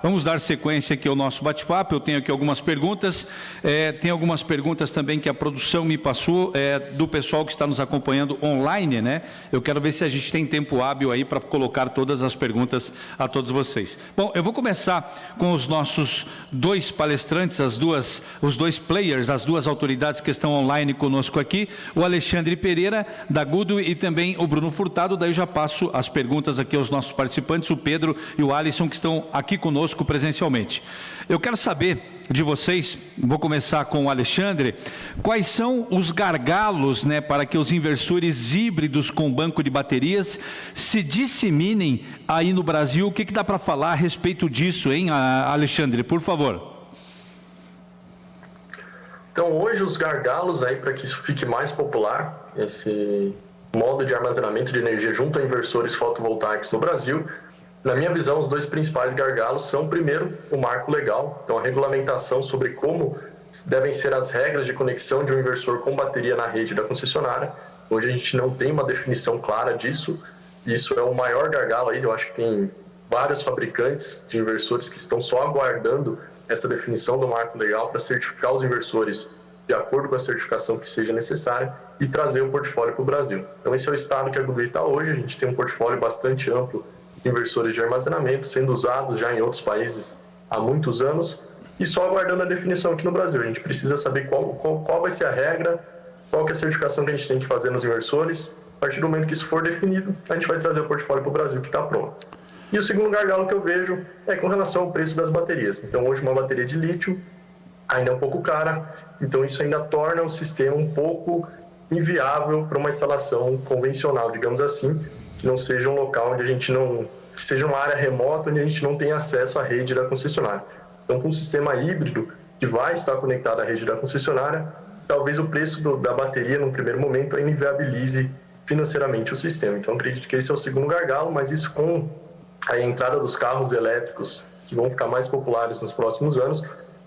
Vamos dar sequência aqui ao nosso bate-papo. Eu tenho aqui algumas perguntas. Tem algumas perguntas também que a produção me passou, do pessoal que está nos acompanhando online, né? Eu quero ver se a gente tem tempo hábil aí para colocar todas as perguntas a todos vocês. Bom, eu vou começar com os nossos dois palestrantes, os dois players, as duas autoridades que estão online conosco aqui, o Alexandre Pereira, da Goodwill, e também o Bruno Furtado. Daí eu já passo as perguntas aqui aos nossos participantes, o Pedro e o Alisson, que estão aqui conosco presencialmente. Eu quero saber de vocês, vou começar com o Alexandre, quais são os gargalos, né, para que os inversores híbridos com banco de baterias se disseminem aí no Brasil? O que dá para falar a respeito disso, hein, Alexandre, por favor? Então, hoje os gargalos aí para que isso fique mais popular, esse modo de armazenamento de energia junto a inversores fotovoltaicos no Brasil, na minha visão, os dois principais gargalos são, primeiro, o marco legal, então a regulamentação sobre como devem ser as regras de conexão de um inversor com bateria na rede da concessionária. Hoje a gente não tem uma definição clara disso, e isso é o maior gargalo aí. Eu acho que tem vários fabricantes de inversores que estão só aguardando essa definição do marco legal para certificar os inversores de acordo com a certificação que seja necessária e trazer o portfólio para o Brasil. Então esse é o estado que a Goodwill está hoje. A gente tem um portfólio bastante amplo inversores de armazenamento, sendo usados já em outros países há muitos anos, e só aguardando a definição aqui no Brasil. A gente precisa saber qual vai ser a regra, qual que é a certificação que a gente tem que fazer nos inversores. A partir do momento que isso for definido, a gente vai trazer o portfólio para o Brasil que está pronto. E o segundo gargalo que eu vejo é com relação ao preço das baterias. Então, hoje uma bateria de lítio ainda é um pouco cara, então isso ainda torna o sistema um pouco inviável para uma instalação convencional, digamos assim, que não seja um local onde a gente não... que seja uma área remota onde a gente não tem acesso à rede da concessionária. Então, com um sistema híbrido que vai estar conectado à rede da concessionária, talvez o preço da bateria, no primeiro momento, inviabilize financeiramente o sistema. Então, acredito que esse é o segundo gargalo, mas isso com a entrada dos carros elétricos, que vão ficar mais populares nos próximos anos,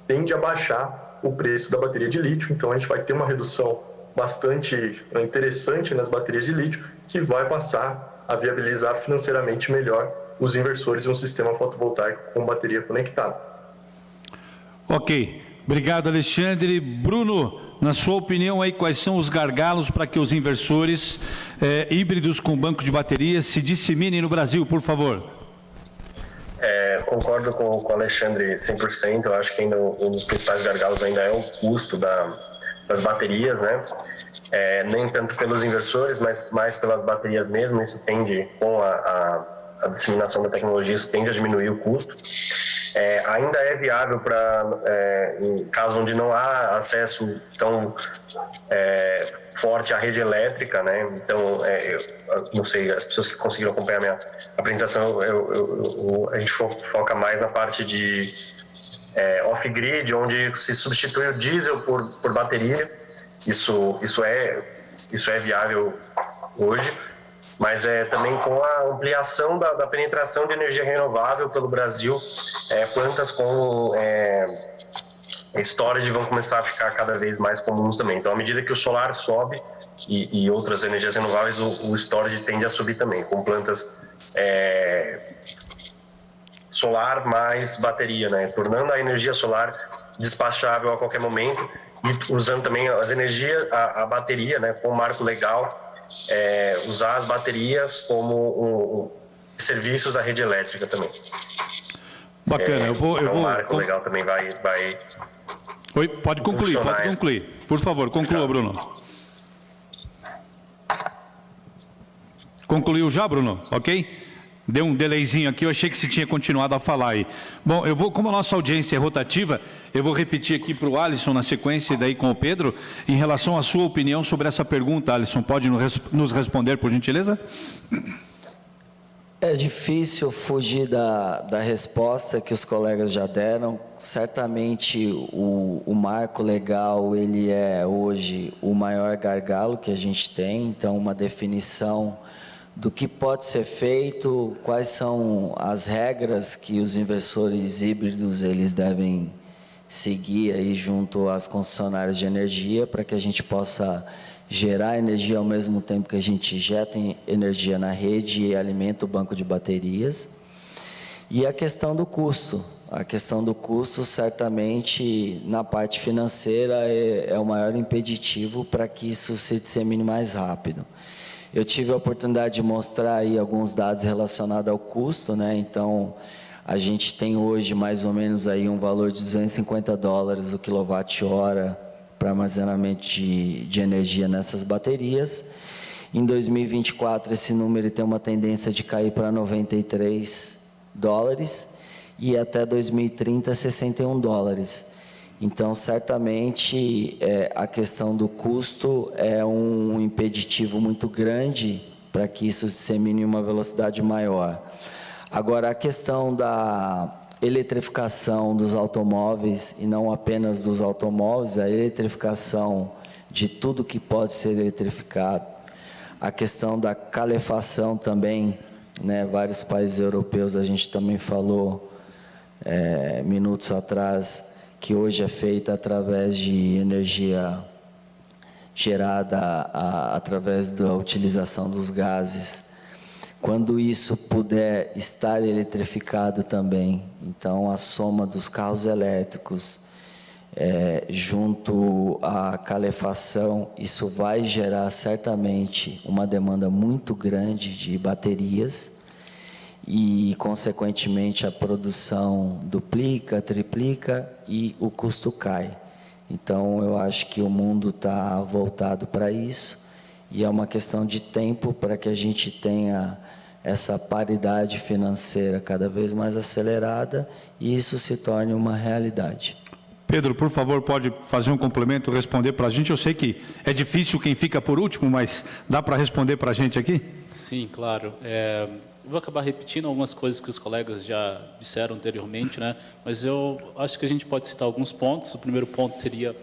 tende a baixar o preço da bateria de lítio. Então, a gente vai ter uma redução bastante interessante nas baterias de lítio, que vai passar a viabilizar financeiramente melhor os inversores em um sistema fotovoltaico com bateria conectada. Ok, obrigado, Alexandre. Bruno, na sua opinião aí, quais são os gargalos para que os inversores híbridos com banco de baterias se disseminem no Brasil, por favor? Concordo com o Alexandre 100%. Eu acho que ainda um dos principais gargalos ainda é o custo das baterias, né? Nem tanto pelos inversores, mas mais pelas baterias mesmo. Isso tende, com a disseminação da tecnologia, isso tende a diminuir o custo. Ainda é viável em casos onde não há acesso tão forte à rede elétrica, né? Então, eu não sei, as pessoas que conseguiram acompanhar a minha apresentação, a gente foca mais na parte de off-grid, onde se substitui o diesel por bateria. Isso é viável hoje, mas também com a ampliação da penetração de energia renovável pelo Brasil, plantas com storage vão começar a ficar cada vez mais comuns também. Então, à medida que o solar sobe e outras energias renováveis, o storage tende a subir também, com plantas solar mais bateria, né? Tornando a energia solar despachável a qualquer momento e usando também as energias, a bateria, né? Com o marco legal, usar as baterias como serviços à rede elétrica também. Bacana, o marco legal também vai Oi, pode concluir. Por favor, conclua, Bruno. Concluiu já, Bruno? Ok? Deu um delayzinho aqui, eu achei que você tinha continuado a falar aí. Bom, como a nossa audiência é rotativa, eu vou repetir aqui para o Alisson na sequência e daí com o Pedro, em relação à sua opinião sobre essa pergunta. Alisson, pode nos responder, por gentileza? É difícil fugir da resposta que os colegas já deram. Certamente o marco legal, ele é hoje o maior gargalo que a gente tem, então uma definição do que pode ser feito, quais são as regras que os inversores híbridos eles devem seguir aí junto às concessionárias de energia para que a gente possa gerar energia ao mesmo tempo que a gente injeta energia na rede e alimenta o banco de baterias. E a questão do custo. A questão do custo, certamente, na parte financeira, é o maior impeditivo para que isso se dissemine mais rápido. Eu tive a oportunidade de mostrar aí alguns dados relacionados ao custo, né? Então, a gente tem hoje mais ou menos aí um valor de $250 o quilowatt-hora para armazenamento de energia nessas baterias. Em 2024, esse número tem uma tendência de cair para $93 e até 2030, $61. Então, certamente, a questão do custo é um impeditivo muito grande para que isso se dissemine em uma velocidade maior. Agora, a questão da eletrificação dos automóveis, e não apenas dos automóveis, a eletrificação de tudo que pode ser eletrificado, a questão da calefação também, né, vários países europeus, a gente também falou minutos atrás, que hoje é feita através de energia gerada através da utilização dos gases. Quando isso puder estar eletrificado também, então a soma dos carros elétricos junto à calefação, isso vai gerar certamente uma demanda muito grande de baterias e, consequentemente, a produção duplica, triplica e o custo cai. Então, eu acho que o mundo está voltado para isso e é uma questão de tempo para que a gente tenha essa paridade financeira cada vez mais acelerada e isso se torne uma realidade. Pedro, por favor, pode fazer um complemento, responder para a gente? Eu sei que é difícil quem fica por último, mas dá para responder para a gente aqui? Sim, claro. Eu vou acabar repetindo algumas coisas que os colegas já disseram anteriormente, né? Mas eu acho que a gente pode citar alguns pontos. O primeiro ponto seria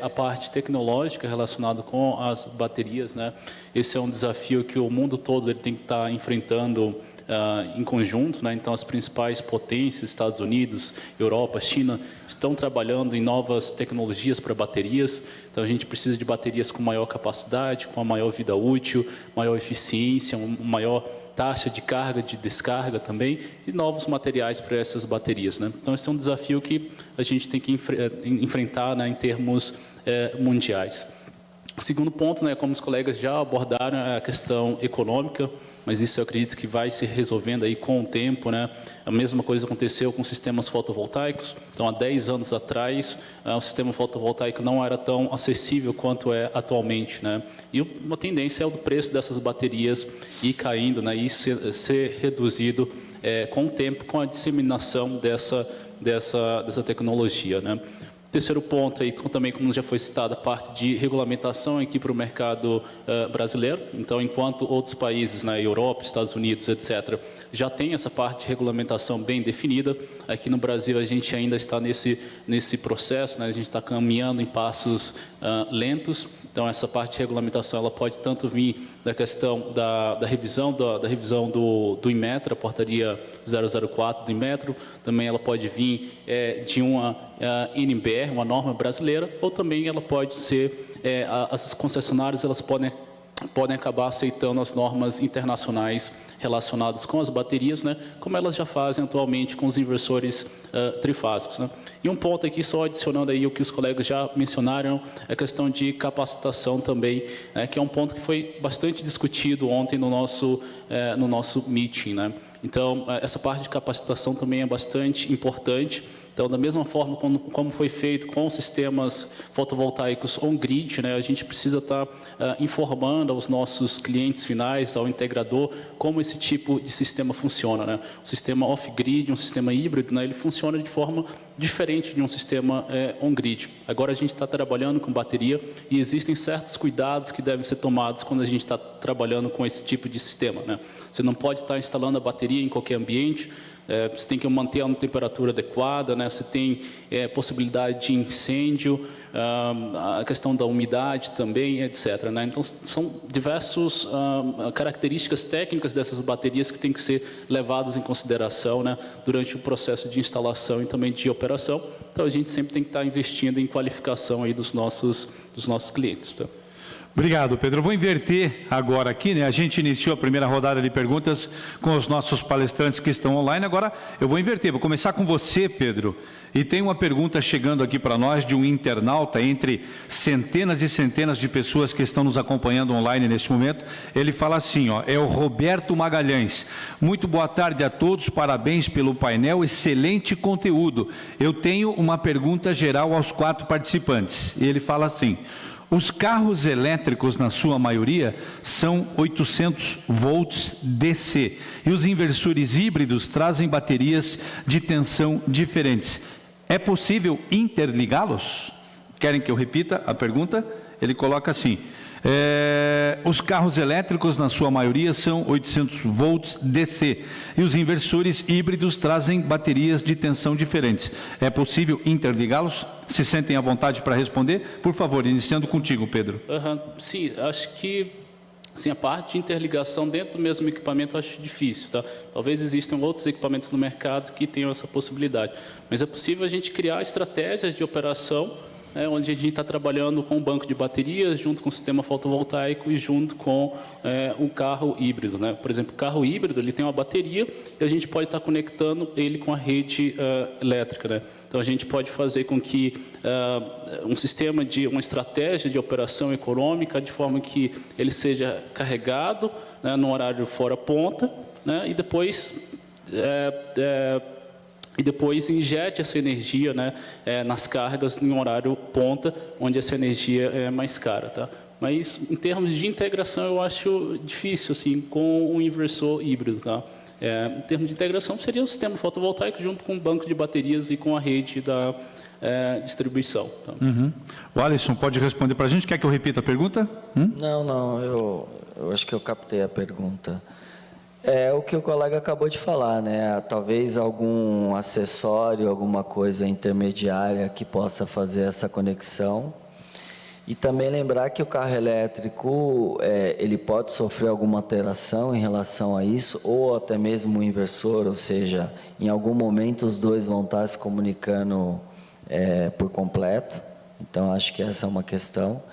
a parte tecnológica relacionada com as baterias, né? Esse é um desafio que o mundo todo ele tem que estar enfrentando em conjunto, né? Então, as principais potências, Estados Unidos, Europa, China, estão trabalhando em novas tecnologias para baterias. Então, a gente precisa de baterias com maior capacidade, com a maior vida útil, maior eficiência, maior taxa de carga, de descarga também, e novos materiais para essas baterias, né? Então, esse é um desafio que a gente tem que enfrentar, né, em termos mundiais. O segundo ponto, né, como os colegas já abordaram, é a questão econômica, mas isso eu acredito que vai se resolvendo aí com o tempo, né? A mesma coisa aconteceu com sistemas fotovoltaicos. Então, há 10 anos atrás, o sistema fotovoltaico não era tão acessível quanto é atualmente, né? E uma tendência é o preço dessas baterias ir caindo, né? E ser reduzido com o tempo, com a disseminação dessa tecnologia, né? Terceiro ponto, aí, também como já foi citado, a parte de regulamentação aqui para o mercado brasileiro. Então, enquanto outros países, na Europa, Estados Unidos, etc., já tem essa parte de regulamentação bem definida, aqui no Brasil a gente ainda está nesse processo, né? A gente está caminhando em passos lentos. Então, essa parte de regulamentação ela pode tanto vir da questão da revisão do Inmetro, a portaria 004 do Inmetro, também ela pode vir de uma NBR, uma norma brasileira, ou também ela pode ser, as concessionárias elas podem acabar aceitando as normas internacionais relacionadas com as baterias, né, como elas já fazem atualmente com os inversores trifásicos, né. E um ponto aqui, só adicionando aí o que os colegas já mencionaram, é a questão de capacitação também, né, que é um ponto que foi bastante discutido ontem no nosso meeting, né. Então, essa parte de capacitação também é bastante importante. Então, da mesma forma como foi feito com sistemas fotovoltaicos on-grid, né, a gente precisa estar informando aos nossos clientes finais, ao integrador, como esse tipo de sistema funciona, né? O sistema off-grid, um sistema híbrido, né, ele funciona de forma diferente de um sistema on-grid. Agora, a gente está trabalhando com bateria e existem certos cuidados que devem ser tomados quando a gente está trabalhando com esse tipo de sistema, né? Você não pode estar instalando a bateria em qualquer ambiente, você tem que manter uma temperatura adequada, né? Você tem possibilidade de incêndio, a questão da umidade também, etc., né? Então, são diversas características técnicas dessas baterias que têm que ser levadas em consideração, né, durante o processo de instalação e também de operação. Então, a gente sempre tem que estar investindo em qualificação aí dos nossos clientes, tá? Obrigado, Pedro. Eu vou inverter agora aqui, né? A gente iniciou a primeira rodada de perguntas com os nossos palestrantes que estão online. Agora eu vou inverter. Vou começar com você, Pedro. E tem uma pergunta chegando aqui para nós de um internauta, entre centenas e centenas de pessoas que estão nos acompanhando online neste momento. Ele fala assim, ó, é o Roberto Magalhães. Muito boa tarde a todos, parabéns pelo painel, excelente conteúdo. Eu tenho uma pergunta geral aos 4 participantes. E ele fala assim: os carros elétricos, na sua maioria, são 800 volts DC e os inversores híbridos trazem baterias de tensão diferentes. É possível interligá-los? Querem que eu repita a pergunta? Ele coloca assim: os carros elétricos, na sua maioria, são 800 volts DC e os inversores híbridos trazem baterias de tensão diferentes. É possível interligá-los? Se sentem à vontade para responder? Por favor, iniciando contigo, Pedro. Sim, acho que assim, a parte de interligação dentro do mesmo equipamento eu acho difícil. Tá? Talvez existam outros equipamentos no mercado que tenham essa possibilidade. Mas é possível a gente criar estratégias de operação, onde a gente está trabalhando com um banco de baterias, junto com o sistema fotovoltaico e junto com o carro híbrido. Né? Por exemplo, o carro híbrido ele tem uma bateria e a gente pode estar conectando ele com a rede elétrica. Né? Então, a gente pode fazer com que uma estratégia de operação econômica, de forma que ele seja carregado, né, no horário fora ponta, né, e depois injete essa energia, né, nas cargas em horário ponta, onde essa energia é mais cara. Tá? Mas, em termos de integração, eu acho difícil, assim, com um inversor híbrido. Tá? Em termos de integração, seria o sistema fotovoltaico junto com o banco de baterias e com a rede da distribuição. Tá? O Alisson pode responder para a gente? Quer que eu repita a pergunta? Não, eu acho que eu captei a pergunta. É o que o colega acabou de falar, né? Talvez algum acessório, alguma coisa intermediária que possa fazer essa conexão. E também lembrar que o carro elétrico, ele pode sofrer alguma alteração em relação a isso, ou até mesmo o inversor, ou seja, em algum momento os dois vão estar se comunicando por completo. Então, acho que essa é uma questão.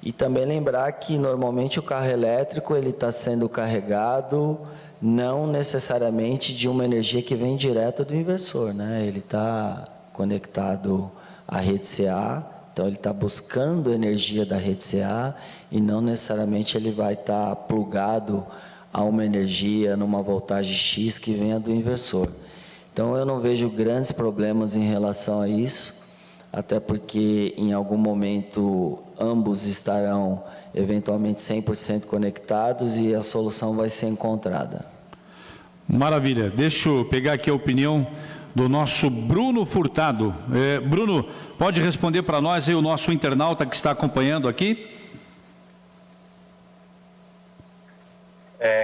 E também lembrar que, normalmente, o carro elétrico ele está sendo carregado não necessariamente de uma energia que vem direto do inversor, né? Ele está conectado à rede CA, então ele está buscando energia da rede CA e não necessariamente ele vai estar plugado a uma energia numa voltagem X que venha do inversor. Então eu não vejo grandes problemas em relação a isso, até porque em algum momento ambos estarão eventualmente 100% conectados e a solução vai ser encontrada. Maravilha. Deixa eu pegar aqui a opinião do nosso Bruno Furtado. Bruno, pode responder para nós aí, o nosso internauta que está acompanhando aqui?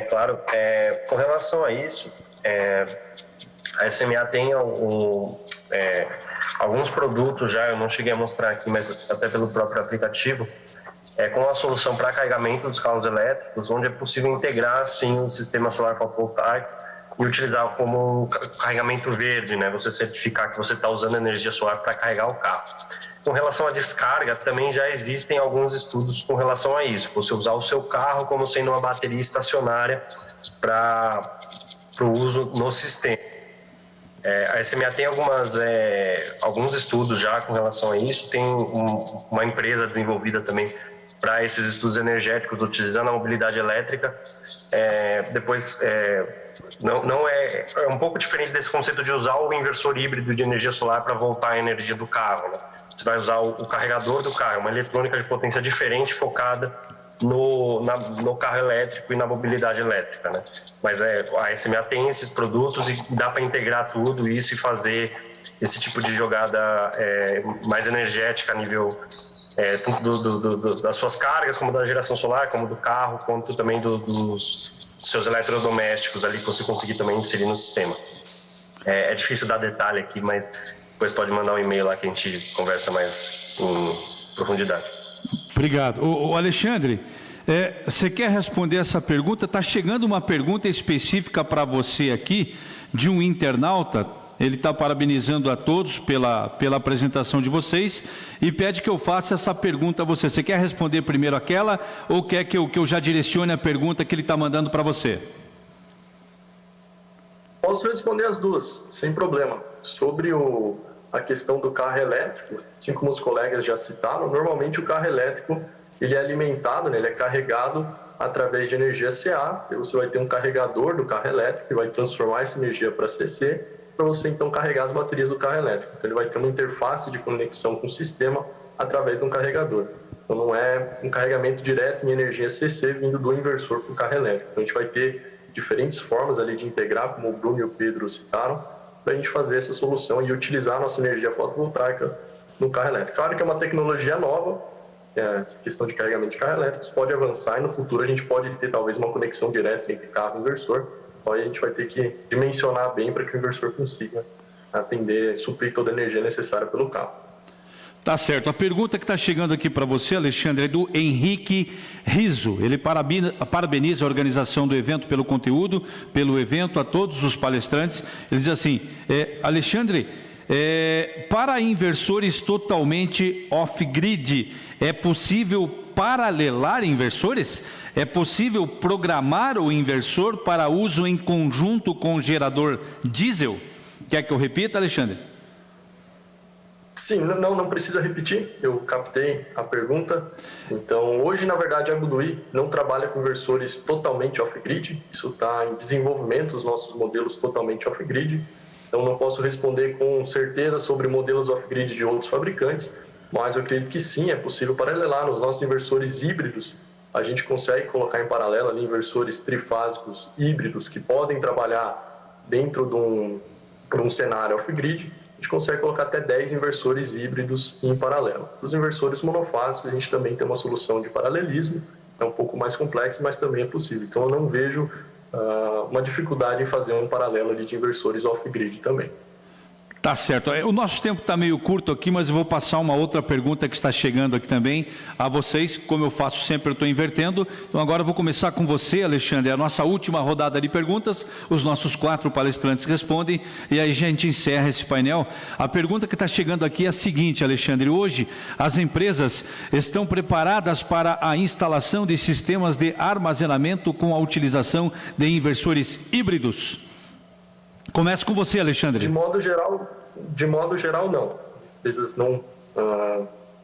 Claro. Com relação a isso, a SMA tem alguns produtos já, eu não cheguei a mostrar aqui, mas até pelo próprio aplicativo, com a solução para carregamento dos carros elétricos, onde é possível integrar, assim, o sistema solar fotovoltaico e utilizar como carregamento verde, né? Você certificar que você está usando energia solar para carregar o carro. Com relação à descarga, também já existem alguns estudos com relação a isso. Você usar o seu carro como sendo uma bateria estacionária para o uso no sistema. A SMA tem alguns estudos já com relação a isso. Tem uma empresa desenvolvida também para esses estudos energéticos, utilizando a mobilidade elétrica. Não é um pouco diferente desse conceito de usar o inversor híbrido de energia solar para voltar a energia do carro, né? Você vai usar o carregador do carro, uma eletrônica de potência diferente focada no carro elétrico e na mobilidade elétrica, né? Mas a SMA tem esses produtos e dá para integrar tudo isso e fazer esse tipo de jogada mais energética a nível tanto das suas cargas, como da geração solar, como do carro, quanto também dos seus eletrodomésticos ali que você conseguir também inserir no sistema. É difícil dar detalhe aqui, mas depois pode mandar um e-mail lá que a gente conversa mais em profundidade. Obrigado. O Alexandre, você quer responder essa pergunta? Está chegando uma pergunta específica para você aqui, de um internauta. ele está parabenizando a todos pela apresentação de vocês e pede que eu faça essa pergunta a você. Você quer responder primeiro aquela ou quer que eu já direcione a pergunta que ele está mandando para você? Posso responder as duas, sem problema. Sobre a questão do carro elétrico, assim como os colegas já citaram, normalmente o carro elétrico ele é alimentado, né, ele é carregado através de energia CA, e você vai ter um carregador do carro elétrico que vai transformar essa energia para CC, para você então carregar as baterias do carro elétrico. Então ele vai ter uma interface de conexão com o sistema através de um carregador. Então não é um carregamento direto em energia CC vindo do inversor para o carro elétrico. Então a gente vai ter diferentes formas ali de integrar, como o Bruno e o Pedro citaram, para a gente fazer essa solução e utilizar a nossa energia fotovoltaica no carro elétrico. Claro que é uma tecnologia nova, essa questão de carregamento de carro elétrico pode avançar e no futuro a gente pode ter talvez uma conexão direta entre carro e inversor. Então a gente vai ter que dimensionar bem para que o inversor consiga atender, suprir toda a energia necessária pelo carro. Tá certo. A pergunta que está chegando aqui para você, Alexandre, é do Henrique Riso. Ele parabeniza a organização do evento pelo conteúdo, pelo evento, a todos os palestrantes. Ele diz assim, Alexandre, para inversores totalmente off-grid, é possível paralelar inversores? É possível programar o inversor para uso em conjunto com o gerador diesel? Quer que eu repita, Alexandre? Sim, não precisa repetir, eu captei a pergunta. Então, hoje, na verdade, a Goodwi não trabalha com inversores totalmente off-grid, isso está em desenvolvimento, os nossos modelos totalmente off-grid. Então, não posso responder com certeza sobre modelos off-grid de outros fabricantes, mas eu acredito que sim, é possível paralelar. Nos nossos inversores híbridos, a gente consegue colocar em paralelo ali inversores trifásicos híbridos que podem trabalhar dentro de um cenário off-grid. A gente consegue colocar até 10 inversores híbridos em paralelo. Para os inversores monofásicos, a gente também tem uma solução de paralelismo, é um pouco mais complexo, mas também é possível. Então, eu não vejo uma dificuldade em fazer um paralelo ali de inversores off-grid também. Tá certo. O nosso tempo está meio curto aqui, mas eu vou passar uma outra pergunta que está chegando aqui também a vocês. Como eu faço sempre, eu estou invertendo. Então agora eu vou começar com você, Alexandre. É a nossa última rodada de perguntas. Os nossos 4 palestrantes respondem e aí a gente encerra esse painel. A pergunta que está chegando aqui é a seguinte, Alexandre. Hoje, as empresas estão preparadas para a instalação de sistemas de armazenamento com a utilização de inversores híbridos? Começa com você, Alexandre. De modo geral, não. Empresas não,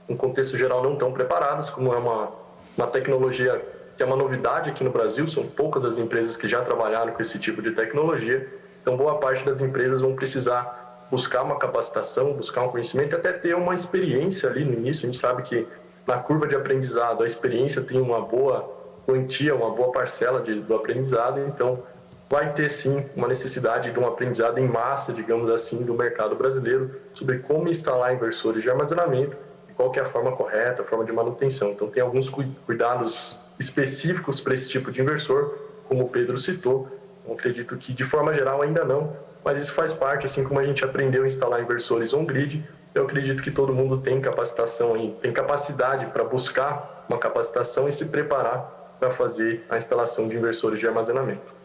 no contexto geral, não estão preparadas, como é uma tecnologia que é uma novidade aqui no Brasil, são poucas as empresas que já trabalharam com esse tipo de tecnologia, então boa parte das empresas vão precisar buscar uma capacitação, buscar um conhecimento, até ter uma experiência ali no início. A gente sabe que na curva de aprendizado a experiência tem uma boa quantia, uma boa parcela do aprendizado, então vai ter sim uma necessidade de um aprendizado em massa, digamos assim, do mercado brasileiro sobre como instalar inversores de armazenamento e qual que é a forma correta, a forma de manutenção. Então tem alguns cuidados específicos para esse tipo de inversor, como o Pedro citou. Eu acredito que de forma geral ainda não, mas isso faz parte, assim como a gente aprendeu a instalar inversores on-grid, eu acredito que todo mundo tem capacitação aí, tem capacidade para buscar uma capacitação e se preparar para fazer a instalação de inversores de armazenamento.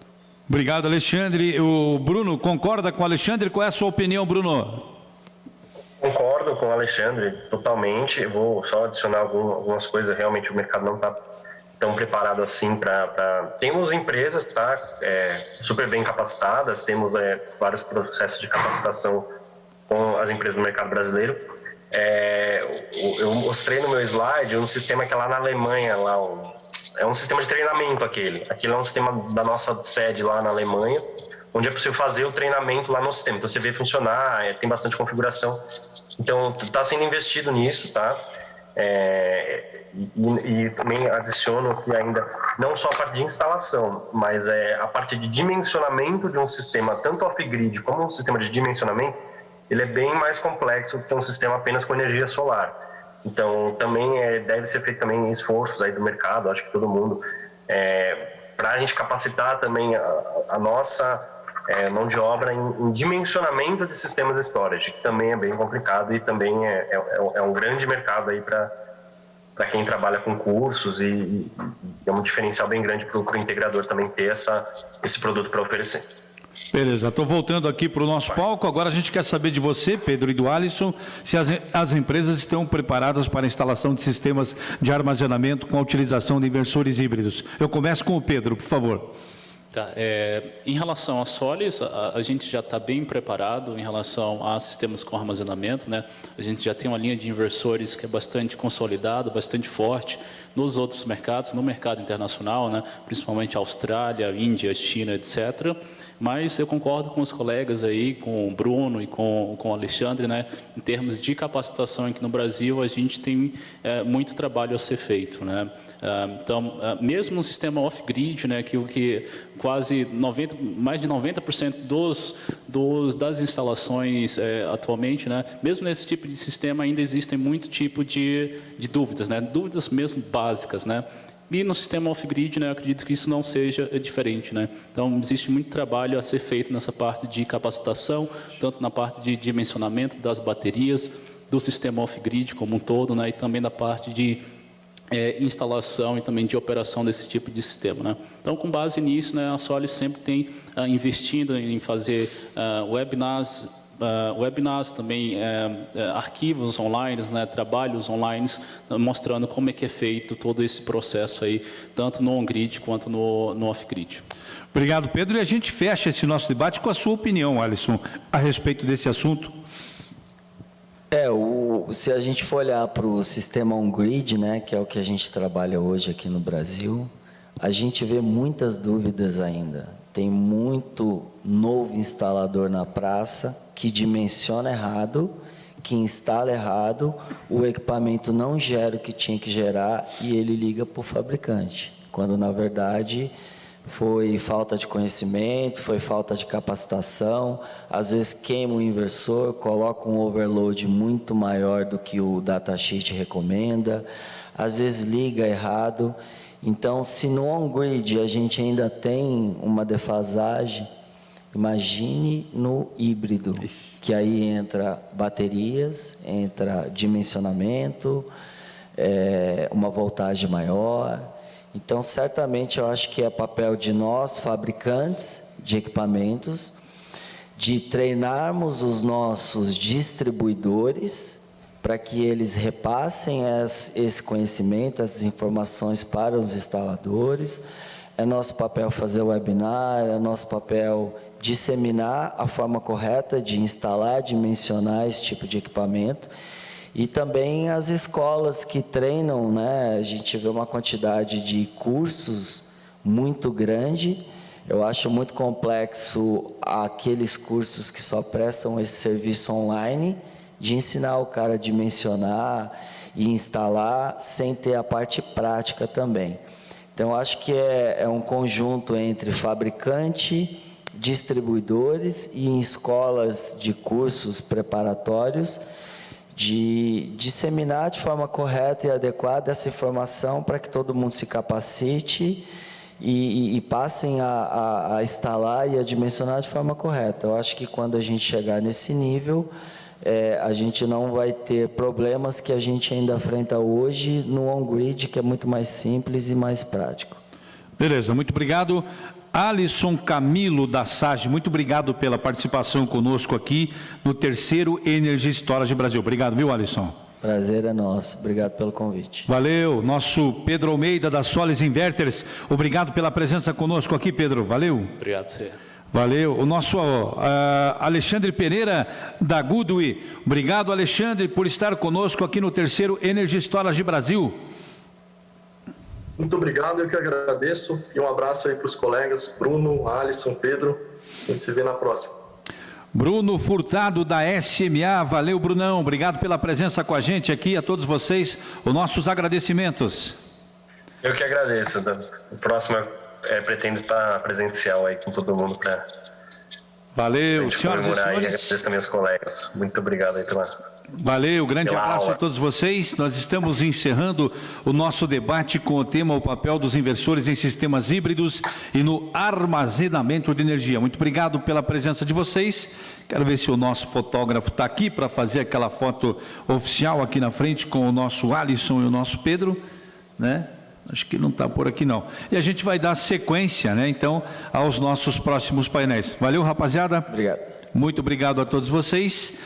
Obrigado, Alexandre. O Bruno concorda com o Alexandre? Qual é a sua opinião, Bruno? Concordo com o Alexandre totalmente. Eu vou só adicionar algumas coisas. Realmente o mercado não está tão preparado assim para... Temos empresas super bem capacitadas, temos vários processos de capacitação com as empresas do mercado brasileiro. Eu mostrei no meu slide um sistema que é lá na Alemanha, é um sistema de treinamento aquele. Aquele é um sistema da nossa sede lá na Alemanha, onde é possível fazer o treinamento lá no sistema. Então você vê funcionar, tem bastante configuração. Então está sendo investido nisso, tá? E também adiciono que ainda não só a parte de instalação, mas a parte de dimensionamento de um sistema, tanto off-grid como um sistema de dimensionamento, ele é bem mais complexo que um sistema apenas com energia solar. Então, também deve ser feito também esforços aí do mercado, acho que todo mundo, para a gente capacitar também a nossa mão de obra em dimensionamento de sistemas de storage, que também é bem complicado e também é um grande mercado aí para quem trabalha com cursos e é um diferencial bem grande para o integrador também ter esse produto para oferecer. Beleza, estou voltando aqui para o nosso palco. Agora a gente quer saber de você, Pedro, e do Alisson, se as empresas estão preparadas para a instalação de sistemas de armazenamento com a utilização de inversores híbridos. Eu começo com o Pedro, por favor. Tá, em relação a Solis, a gente já está bem preparado em relação a sistemas com armazenamento, né? A gente já tem uma linha de inversores que é bastante consolidada, bastante forte nos outros mercados, no mercado internacional, né? Principalmente Austrália, Índia, China, etc. Mas eu concordo com os colegas aí, com o Bruno e com o Alexandre, né? Em termos de capacitação aqui no Brasil, a gente tem muito trabalho a ser feito, né? Então, mesmo no sistema off-grid, né, que quase mais de 90% das instalações atualmente, né, mesmo nesse tipo de sistema ainda existem muito tipo de dúvidas, né, dúvidas mesmo básicas, né. E no sistema off-grid, né, eu acredito que isso não seja diferente, né. Então, existe muito trabalho a ser feito nessa parte de capacitação, tanto na parte de dimensionamento das baterias, do sistema off-grid como um todo, né, e também da parte de instalação e também de operação desse tipo de sistema, né? Então, com base nisso, né, a Solis sempre tem investido em fazer webinars, também arquivos online, né, trabalhos online, mostrando como é que é feito todo esse processo aí, tanto no on-grid quanto no off-grid. Obrigado, Pedro. E a gente fecha esse nosso debate com a sua opinião, Alisson, a respeito desse assunto. Se a gente for olhar para o sistema on-grid, né, que é o que a gente trabalha hoje aqui no Brasil, a gente vê muitas dúvidas ainda. Tem muito novo instalador na praça que dimensiona errado, que instala errado, o equipamento não gera o que tinha que gerar e ele liga para o fabricante, quando na verdade foi falta de conhecimento, foi falta de capacitação, às vezes queima o inversor, coloca um overload muito maior do que o datasheet recomenda, às vezes liga errado. Então, se no on-grid a gente ainda tem uma defasagem, imagine no híbrido, que aí entra baterias, entra dimensionamento, uma voltagem maior. Então, certamente, eu acho que é papel de nós, fabricantes de equipamentos, de treinarmos os nossos distribuidores para que eles repassem esse conhecimento, essas informações para os instaladores. É nosso papel fazer webinar, é nosso papel disseminar a forma correta de instalar, dimensionar esse tipo de equipamento. E também as escolas que treinam, né? A gente vê uma quantidade de cursos muito grande. Eu acho muito complexo aqueles cursos que só prestam esse serviço online, de ensinar o cara a dimensionar e instalar sem ter a parte prática também. Então, acho que é um conjunto entre fabricante, distribuidores e em escolas de cursos preparatórios, de disseminar de forma correta e adequada essa informação para que todo mundo se capacite e passem a instalar e a dimensionar de forma correta. Eu acho que quando a gente chegar nesse nível, a gente não vai ter problemas que a gente ainda enfrenta hoje no on-grid, que é muito mais simples e mais prático. Beleza, muito obrigado. Alisson Camilo da SAGE, muito obrigado pela participação conosco aqui no terceiro Energy Storage Brasil. Obrigado, viu, Alisson? Prazer é nosso. Obrigado pelo convite. Valeu. Nosso Pedro Almeida da Solis Inverters, obrigado pela presença conosco aqui, Pedro. Valeu. Obrigado, senhor. Valeu. O nosso Alexandre Pereira da Goodway. Obrigado, Alexandre, por estar conosco aqui no terceiro Energy Storage Brasil. Muito obrigado, eu que agradeço. E um abraço aí para os colegas Bruno, Alisson, Pedro. A gente se vê na próxima. Bruno Furtado da SMA. Valeu, Brunão. Obrigado pela presença com a gente aqui. A todos vocês, os nossos agradecimentos. Eu que agradeço. O próximo pretendo estar presencial aí com todo mundo para... Valeu, senhoras e senhores. E agradeço também aos colegas. Muito obrigado aí pela... Valeu, grande abraço a todos vocês. Nós estamos encerrando o nosso debate com o tema o papel dos inversores em sistemas híbridos e no armazenamento de energia. Muito obrigado pela presença de vocês. Quero ver se o nosso fotógrafo está aqui para fazer aquela foto oficial aqui na frente com o nosso Alisson e o nosso Pedro, né? Acho que não está por aqui, não. E a gente vai dar sequência, né, então, aos nossos próximos painéis. Valeu, rapaziada? Obrigado. Muito obrigado a todos vocês.